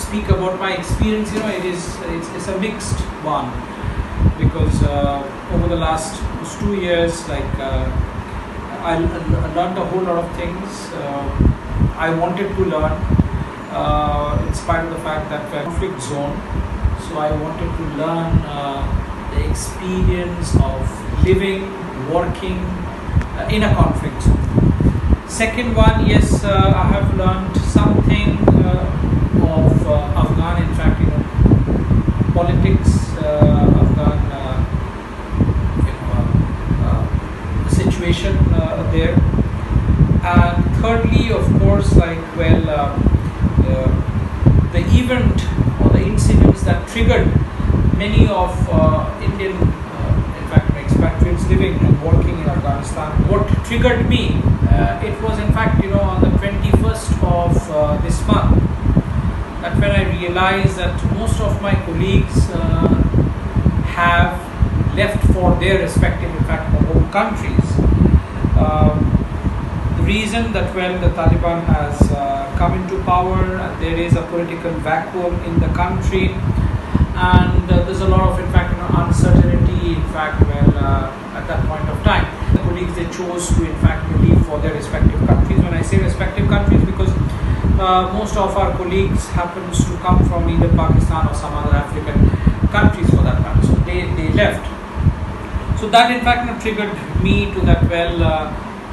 speak about my experience, it's a mixed one, because over the last 2 years, I learned a whole lot of things I wanted to learn, in spite of the fact that we're in a conflict zone. So I wanted to learn the experience of living, working in a conflict zone. Second one, yes, I have learned something of Afghan, in fact, politics, Afghan, situation there. And thirdly, of course, the event or the incidents that triggered many of Indian, in fact, expatriates living and working in Afghanistan. What triggered me, it was in fact, on the 21st of this month, that when I realized that most of my colleagues have left for their respective, in fact, home countries. The reason that the Taliban has come into power, and there is a political vacuum in the country, and there's a lot of, in fact, uncertainty, in fact, at that point of time. The colleagues, they chose to, in fact, leave for their respective countries. When I say respective countries, because most of our colleagues happens to come from either Pakistan or some other African countries for that matter. So they left. So that, in fact, triggered me to that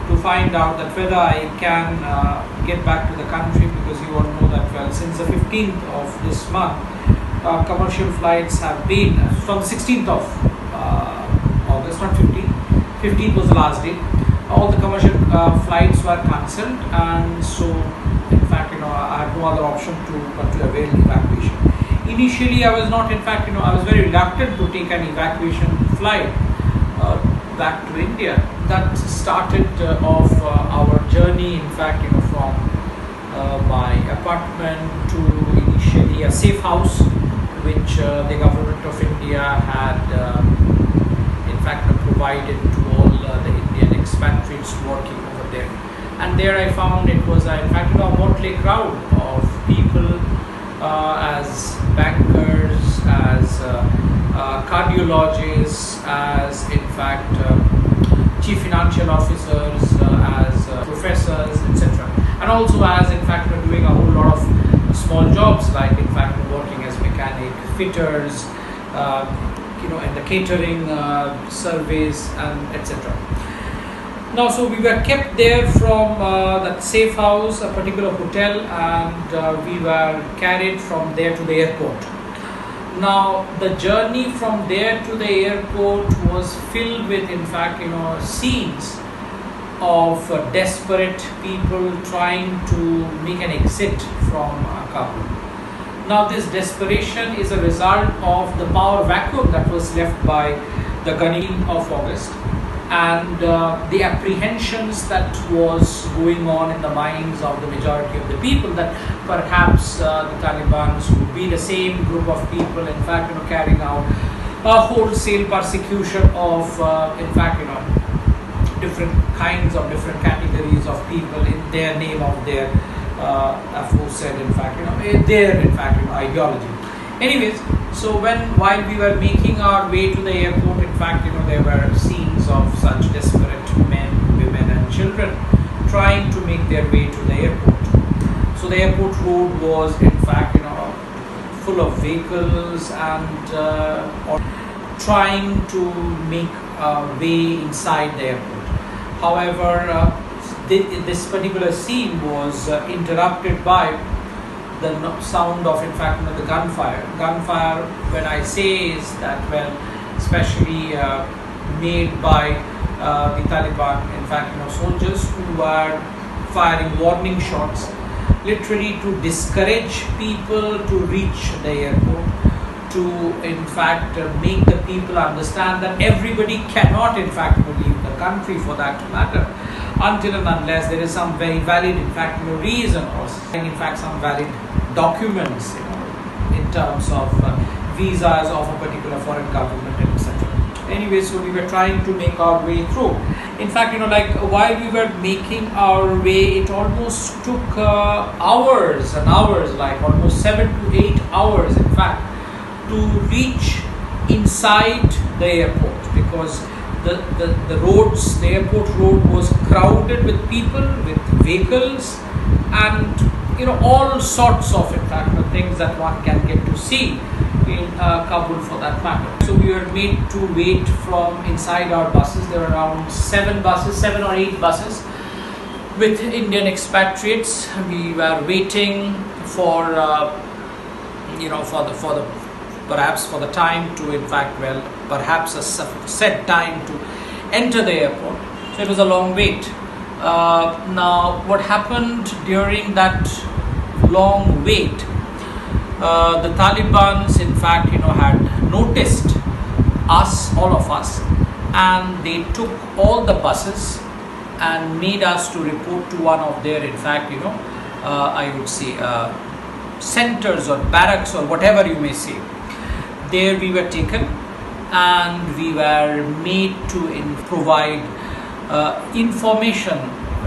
to find out that whether I can get back to the country, because you all know that since the 15th of this month, commercial flights have been from the 16th of August, not 15th. 15th was the last day. All the commercial flights were cancelled, and so, in fact, I had no other option but to avail evacuation. Initially, I was not, in fact, I was very reluctant to take an evacuation flight back to India. That started off our journey, in fact, from my apartment to initially a safe house, which the government of India had, in fact, provided to all the Indian expatriates working over there. And there I found it was, in fact, a motley crowd of people, as bankers, as cardiologists, as, in fact, chief financial officers, as professors, etc. And also as, in fact, doing a whole lot of small jobs, like, in fact, working as mechanic, fitters, in the catering service, and etc. Now, so we were kept there from that safe house, a particular hotel, and we were carried from there to the airport. Now, the journey from there to the airport was filled with, in fact, scenes of desperate people trying to make an exit from Kabul. Now, this desperation is a result of the power vacuum that was left by the gunning of August, and the apprehensions that was going on in the minds of the majority of the people, that perhaps the Taliban would be the same group of people, in fact, carrying out a wholesale persecution of, in fact, different kinds of different categories of people in their name of their aforesaid, in fact, their, in fact, ideology. Anyways, so while we were making our way to the airport, in fact, there were scenes of such desperate men, women, and children trying to make their way to the airport. So the airport road was, in fact, full of vehicles and trying to make a way inside the airport. However, this particular scene was interrupted by the sound of, in fact, the gunfire. Gunfire, when I say, is that, especially made by the Taliban, in fact, soldiers who were firing warning shots, literally to discourage people to reach the airport, to, in fact, make the people understand that everybody cannot, in fact, leave the country, for that matter, until and unless there is some very valid, in fact, reason, or, in fact, some valid documents, in terms of visas of a particular foreign government, etc. Anyway, so we were trying to make our way through. In fact, like while we were making our way, it almost took hours and hours, like almost 7 to 8 hours, in fact, to reach inside the airport, because the roads, the airport road was crowded with people, with vehicles, and all sorts of, in fact, things that one can get to see in Kabul for that matter. So we were made to wait from inside our buses. There were around 7 or 8 buses with Indian expatriates. We were waiting for perhaps for the time to, in fact, perhaps a set time to enter the airport. So it was a long wait. Now, what happened during that long wait? The Taliban, in fact, had noticed us, all of us, and they took all the buses and made us to report to one of their, in fact, I would say, centers or barracks or whatever you may say. There we were taken and we were made to provide information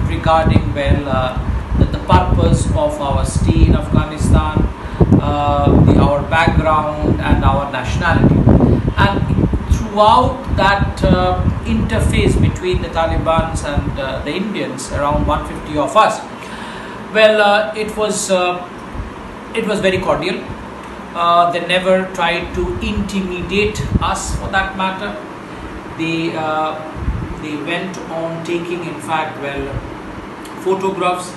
regarding the purpose of our stay in Afghanistan, our background and our nationality. And throughout that interface between the Taliban and the Indians, around 150 of us, it was very cordial. They never tried to intimidate us for that matter. They went on taking, in fact, photographs,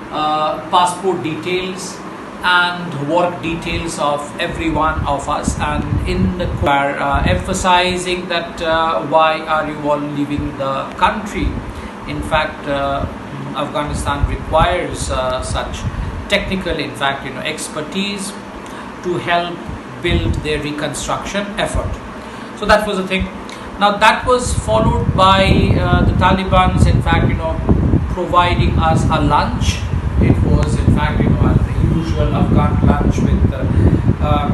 passport details and work details of every one of us, and in the emphasizing that why are you all leaving the country. In fact, Afghanistan requires such technical, in fact, expertise to help build their reconstruction effort. So that was the thing. Now that was followed by the Taliban, in fact, providing us a lunch. It was, in fact, the usual Afghan lunch with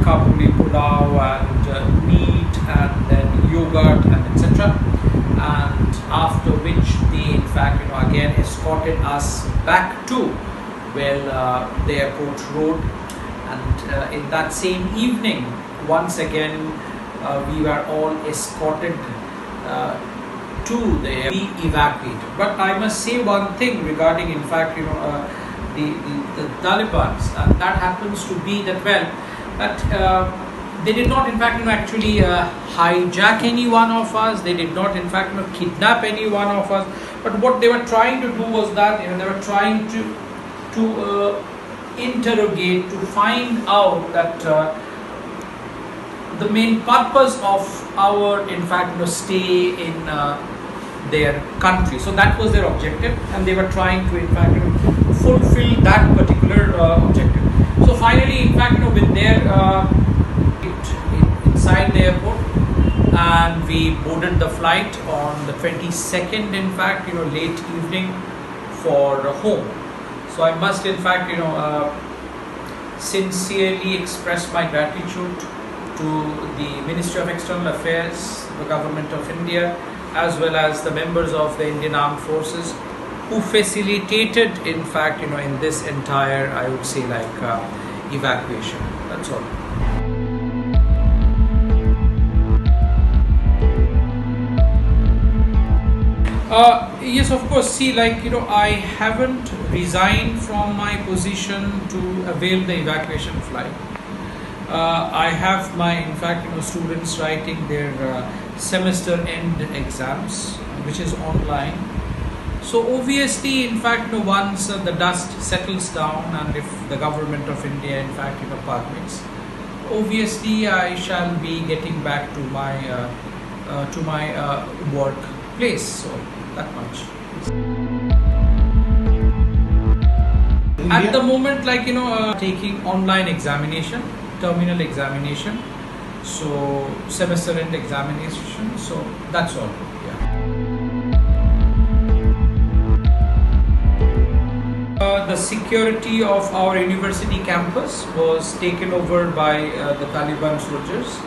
Kabuli pulao and meat and then yogurt and etc. And after which they, in fact, again escorted us back to the airport road. And in that same evening, once again, we were all escorted to the evacuated. But I must say one thing regarding, in fact, the Taliban, and that happens to be that that they did not, in fact, actually hijack any one of us. They did not, in fact, kidnap any one of us. But what they were trying to do was that they were trying to interrogate, to find out that the main purpose of our, in fact, stay in their country. So that was their objective, and they were trying to, in fact, fulfill that particular objective. So finally, in fact, with their inside the airport, and we boarded the flight on the 22nd, in fact, late evening for home. So I must, in fact, sincerely express my gratitude to the Ministry of External Affairs, the Government of India, as well as the members of the Indian Armed Forces, who facilitated, in fact, in this entire, I would say, evacuation. That's all. Yes, of course. See, I haven't resigned from my position to avail the evacuation flight. I have my, in fact, students writing their semester end exams, which is online. So obviously, in fact, once the dust settles down, and if the Government of India, in fact, permits, obviously I shall be getting back to my workplace. So that much. At the moment, taking online examination, terminal examination, so semester end examination. So that's all. The security of our university campus was taken over by the Taliban soldiers,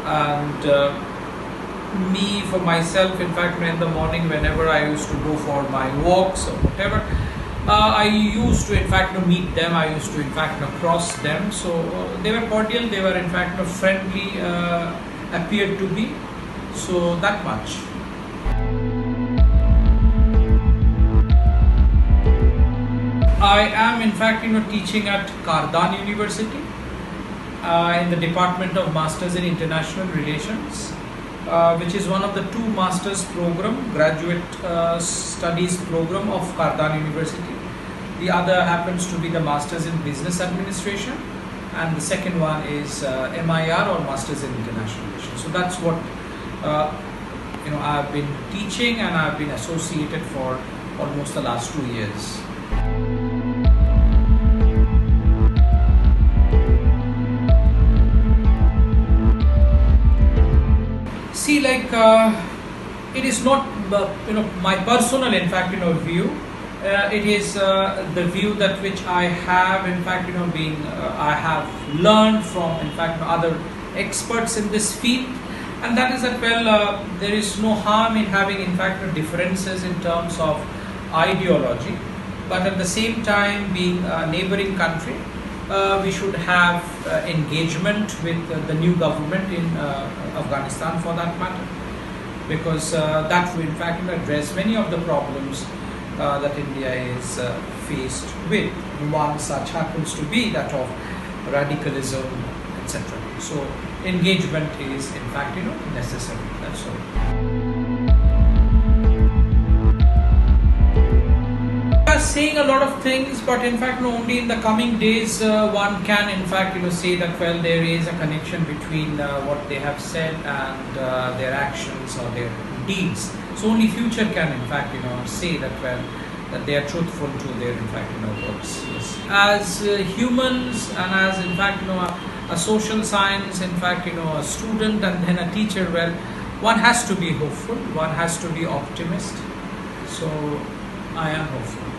and me, for myself, in fact, in the morning, whenever I used to go for my walks or whatever, I used to, in fact, meet them. I used to, in fact, cross them. So they were cordial. They were, in fact, friendly. Appeared to be. So that much. I am, in fact, teaching at Kardan University in the Department of Masters in International Relations, which is one of the two masters program, graduate studies program of Kardan University. The other happens to be the Masters in Business Administration, and the second one is MIR, or Masters in International Relations. So that's what I've been teaching, and I've been associated for almost the last 2 years. See, like it is not my personal, in fact, view. It is the view that which I have, in fact, I have learned from, in fact, other experts in this field, and that is that, well, there is no harm in having, in fact, differences in terms of ideology, but at the same time, being a neighboring country, we should have engagement with the new government in Afghanistan, for that matter, because that will, in fact, address many of the problems that India is faced with. One such happens to be that of radicalism, etc. So engagement is, in fact, necessary. That's all. We are saying a lot of things, but in fact, only in the coming days one can, in fact, say that, well, there is a connection between what they have said and their actions or their deeds. So only future can, in fact, say that, well, that they are truthful to their, in fact, words. Yes. As humans, and as, in fact, a social science, in fact, a student and then a teacher, well, one has to be hopeful. One has to be optimist. So I am hopeful.